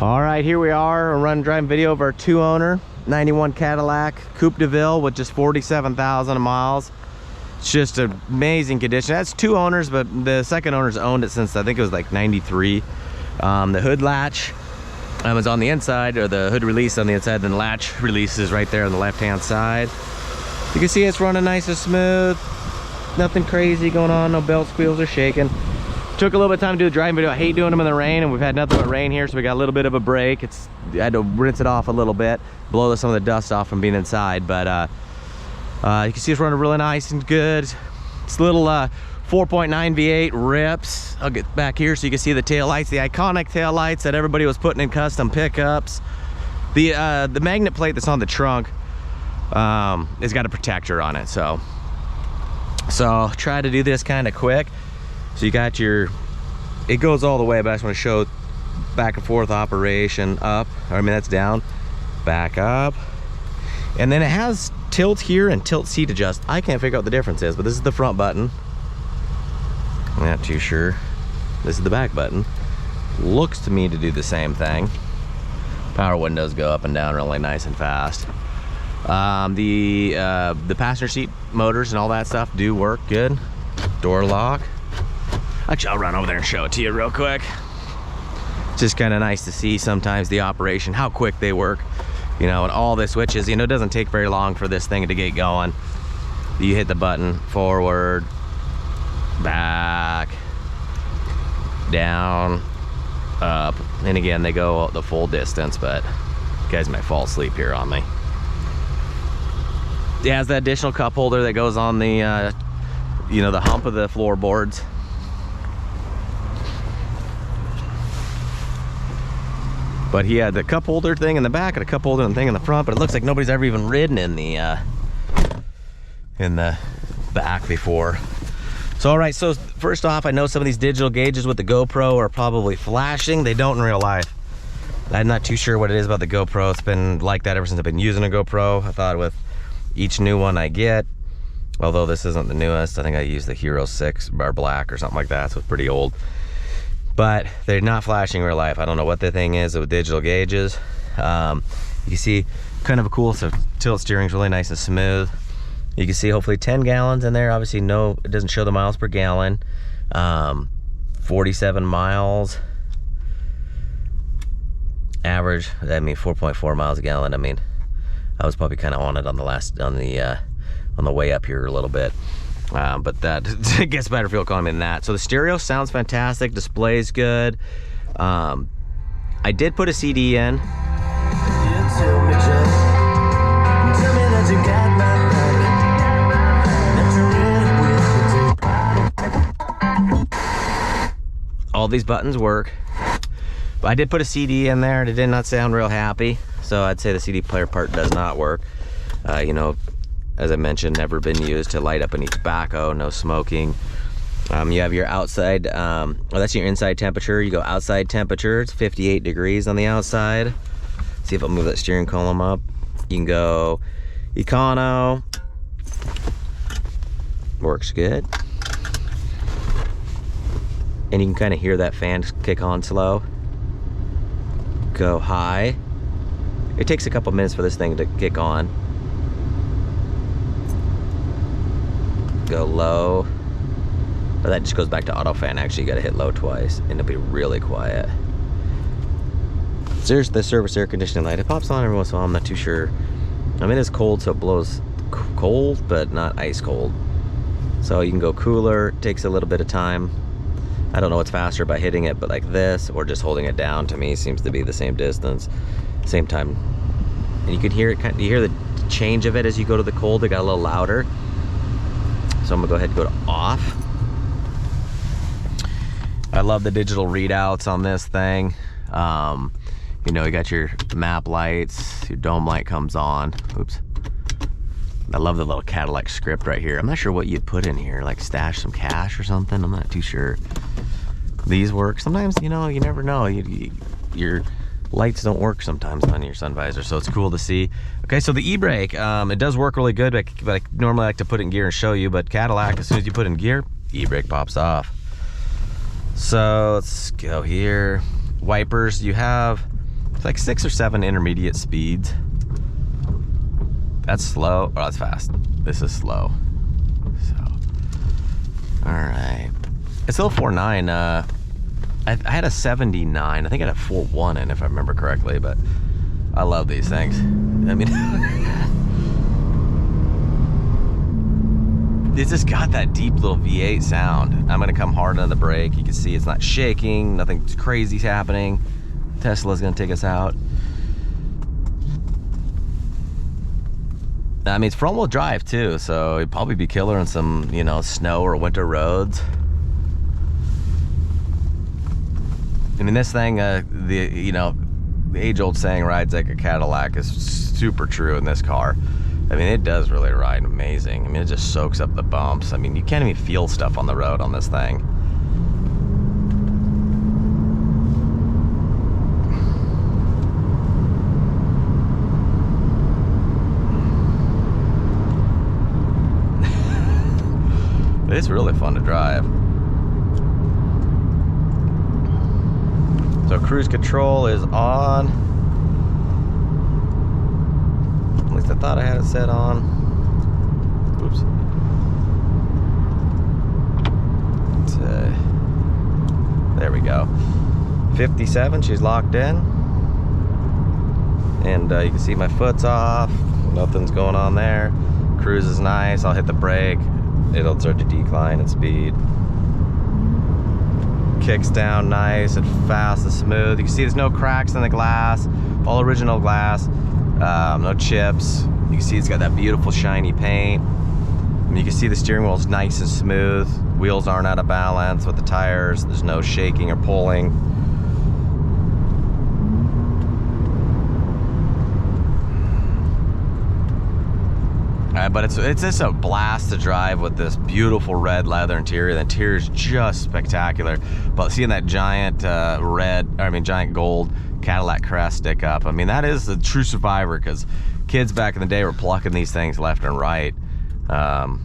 All right, here we are. We're running driving video of our 2-owner 91 Cadillac Coupe Deville with just 47,000 miles. It's just an amazing condition. That's 2 owners, but the second owner's owned it since I think it was like 93. The hood latch was on the inside, or the hood release on the inside, then the latch release is right there on the left-hand side. You can see it's running nice and smooth. Nothing crazy going on, no belt squeals or shaking. Took a little bit of time to do the driving video. I hate doing them in the rain, and we've had nothing but rain here, so we got a little bit of a break. I had to rinse it off a little bit, blow some of the dust off from being inside, but you can see it's running really nice and good. It's a little 4.9 V8 rips. I'll get back here so you can see the tail lights, the iconic tail lights that everybody was putting in custom pickups. The magnet plate that's on the trunk has got a protector on it, so try to do this kind of quick. So you got your, it goes all the way, but I just want to show back and forth operation up. I mean, that's down, back up. And then it has tilt here and tilt seat adjust. I can't figure out what the difference is, but this is the front button. I'm not too sure. This is the back button. Looks to me to do the same thing. Power windows go up and down really nice and fast. The passenger seat motors and all that stuff do work good. Door lock. Actually, I'll run over there and show it to you real quick. It's just kind of nice to see sometimes the operation, how quick they work, you know, and all the switches. You know, it doesn't take very long for this thing to get going. You hit the button, forward, back, down, up, and again, they go the full distance, but you guys might fall asleep here on me. It has that additional cup holder that goes on the, you know, the hump of the floorboards. But he had the cup holder thing in the back and a cup holder thing in the front, but it looks like nobody's ever even ridden in the back before. So all right, so first off, I know some of these digital gauges with the GoPro are probably flashing. They don't in real life. I'm not too sure what it is about the GoPro. It's been like that ever since I've been using a GoPro. I thought with each new one I get, although this isn't the newest, I think I used the Hero 6 bar black or something like that, so it's pretty old. But they're not flashing in real life. I don't know what the thing is with digital gauges. You can see kind of a cool, so tilt steering's really nice and smooth. You can see hopefully 10 gallons in there. Obviously no, it doesn't show the miles per gallon. 47 miles. Average, I mean 4.4 miles a gallon. I mean, I was probably kind of on it on the way up here a little bit. But that it gets better fuel economy than that. So the stereo sounds fantastic, display's good. I did put a CD in. All these buttons work. But I did put a CD in there and it did not sound real happy. So I'd say the CD player part does not work. You know, as I mentioned, never been used to light up any tobacco, no smoking. You have your outside, well, that's your inside temperature. You go outside temperature, it's 58 degrees on the outside. See if I'll move that steering column up. You can go econo, works good. And you can kind of hear that fan kick on slow. Go high. It takes a couple minutes for this thing to kick on. Go low. But that just goes back to auto fan. Actually, you gotta hit low twice and it'll be really quiet. So there's the service air conditioning light. It pops on every once in a while. I'm not too sure. I mean, it's cold, so it blows cold, but not ice cold. So you can go cooler. It takes a little bit of time. I don't know what's faster by hitting it, but like this or just holding it down, to me seems to be the same distance, same time. And you can hear it, you hear the change of it as you go to the cold. It got a little louder. So I'm gonna go ahead and go to off. I love the digital readouts on this thing. You know, you got your map lights, your dome light comes on. Oops. I love the little Cadillac script right here. I'm not sure what you'd put in here, like stash some cash or something. I'm not too sure. These work. Sometimes, you know, you never know. Your lights don't work sometimes on your sun visor, so it's cool to see. Okay, so the e-brake, it does work really good, but I normally like to put it in gear and show you, but Cadillac, as soon as you put it in gear, e-brake pops off. So let's go here. Wipers, you have It's like 6 or 7 intermediate speeds. That's slow. Oh, that's fast. This is slow. So, all right. It's a little 4.9. I had a 79. I think I had a 4.1 in, if I remember correctly, but I love these things. I mean, it's just got that deep little V8 sound. I'm gonna come hard on the brake. You can see it's not shaking, nothing crazy's happening. Tesla's gonna take us out. I mean, it's front-wheel drive too, so it'd probably be killer on some, you know, snow or winter roads. I mean, this thing, the age-old saying, rides like a Cadillac, is super true in this car. I mean, it does really ride amazing. I mean, it just soaks up the bumps. I mean, you can't even feel stuff on the road on this thing. It's really fun to drive. So cruise control is on. At least I thought I had it set on. Oops. There we go. 57, she's locked in. And you can see my foot's off. Nothing's going on there. Cruise is nice. I'll hit the brake. It'll start to decline in speed. Kicks down nice and fast and smooth. You can see there's no cracks in the glass. All original glass. No chips. You can see it's got that beautiful shiny paint. And you can see the steering wheel is nice and smooth. Wheels aren't out of balance with the tires. There's no shaking or pulling. But it's just a blast to drive with this beautiful red leather interior. The interior is just spectacular. But seeing that giant giant gold Cadillac crest stick up, I mean, that is the true survivor, because kids back in the day were plucking these things left and right. I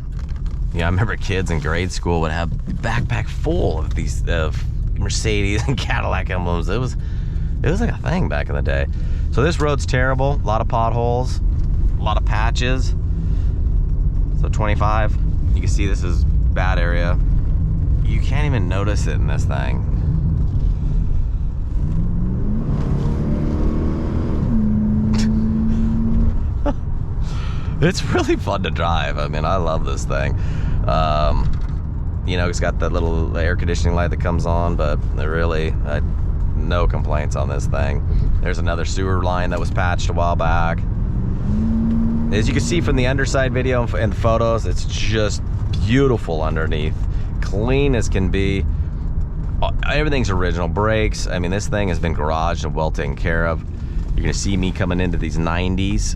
remember kids in grade school would have a backpack full of these Mercedes and Cadillac emblems. It was like a thing back in the day. So this road's terrible. A lot of potholes, a lot of patches. So 25, you can see this is bad area. You can't even notice it in this thing. It's really fun to drive. I mean, I love this thing. It's got that little air conditioning light that comes on, but really, no complaints on this thing. There's another sewer line that was patched a while back. As you can see from the underside video and photos, it's just beautiful underneath. Clean as can be. Everything's original. Brakes, I mean, this thing has been garaged and well taken care of. You're gonna see me coming into these 90s.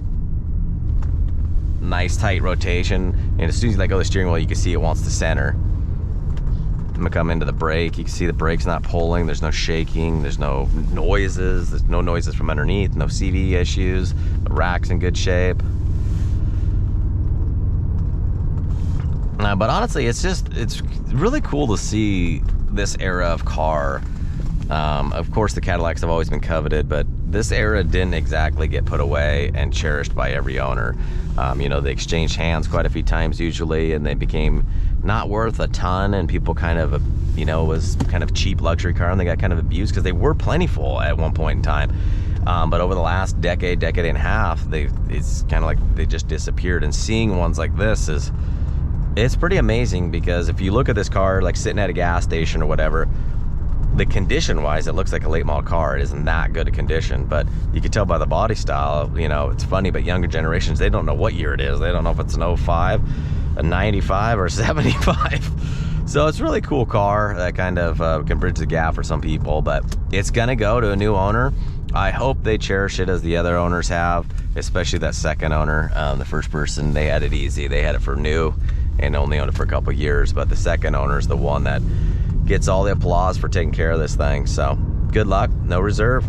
Nice tight rotation. And as soon as you let go of the steering wheel, you can see it wants to center. I'm gonna come into the brake. You can see the brake's not pulling. There's no shaking. There's no noises. There's no noises from underneath. No CV issues. The rack's in good shape. But honestly, it's really cool to see this era of car. Of course, the Cadillacs have always been coveted, but this era didn't exactly get put away and cherished by every owner. They exchanged hands quite a few times usually, and they became not worth a ton, and people kind of, was kind of cheap luxury car, and they got kind of abused because they were plentiful at one point in time. But over the last decade and a half, it's kind of like they just disappeared. And seeing ones like this it's pretty amazing, because if you look at this car like sitting at a gas station or whatever, the condition wise, it looks like a late model car. It isn't that good a condition, but you can tell by the body style. It's funny, but younger generations, they don't know what year it is. They don't know if it's an 05, a 95, or a 75. So it's a really cool car that kind of can bridge the gap for some people, but it's gonna go to a new owner. I hope they cherish it as the other owners have, especially that second owner. The first person, they had it easy. They had it for new and only owned it for a couple years, but the second owner is the one that gets all the applause for taking care of this thing. So good luck, no reserve.